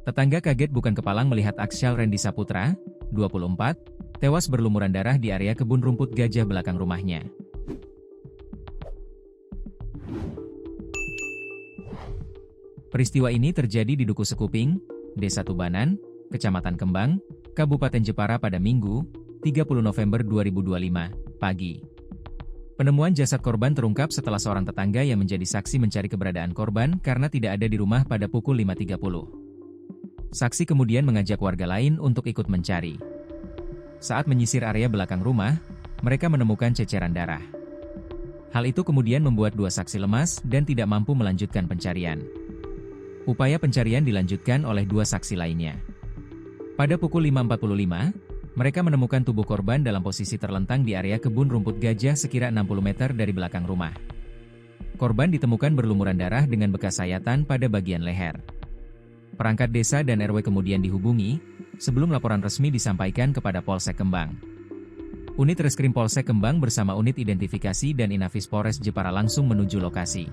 Tetangga kaget bukan kepalang melihat Aksyal Rendi Saputra, 24, tewas berlumuran darah di area kebun rumput gajah belakang rumahnya. Peristiwa ini terjadi di Duku Sekuping, Desa Tubanan, Kecamatan Kembang, Kabupaten Jepara pada Minggu, 30 November 2025, pagi. Penemuan jasad korban terungkap setelah seorang tetangga yang menjadi saksi mencari keberadaan korban karena tidak ada di rumah pada pukul 5.30. Saksi kemudian mengajak warga lain untuk ikut mencari. Saat menyisir area belakang rumah, mereka menemukan ceceran darah. Hal itu kemudian membuat dua saksi lemas dan tidak mampu melanjutkan pencarian. Upaya pencarian dilanjutkan oleh dua saksi lainnya. Pada pukul 5.45, mereka menemukan tubuh korban dalam posisi terlentang di area kebun rumput gajah sekira 60 meter dari belakang rumah. Korban ditemukan berlumuran darah dengan bekas sayatan pada bagian leher. Perangkat desa dan RW kemudian dihubungi, sebelum laporan resmi disampaikan kepada Polsek Kembang. Unit Reskrim Polsek Kembang bersama unit identifikasi dan Inafis Polres Jepara langsung menuju lokasi.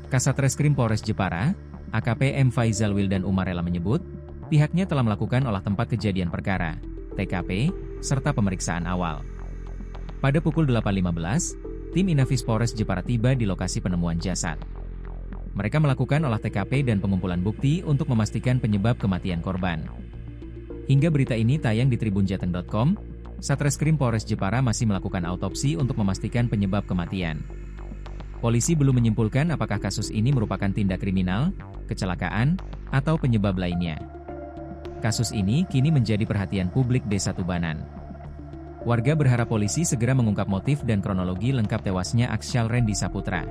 Kasat Reskrim Polres Jepara, AKP M. Faizal Wildan Umarela menyebut, pihaknya telah melakukan olah tempat kejadian perkara, TKP, serta pemeriksaan awal. Pada pukul 8.15, tim Inafis Polres Jepara tiba di lokasi penemuan jasad. Mereka melakukan olah TKP dan pengumpulan bukti untuk memastikan penyebab kematian korban. Hingga berita ini tayang di tribunjateng.com, Satreskrim Polres Jepara masih melakukan autopsi untuk memastikan penyebab kematian. Polisi belum menyimpulkan apakah kasus ini merupakan tindak kriminal, kecelakaan, atau penyebab lainnya. Kasus ini kini menjadi perhatian publik Desa Tubanan. Warga berharap polisi segera mengungkap motif dan kronologi lengkap tewasnya Aksyal Rendi Saputra.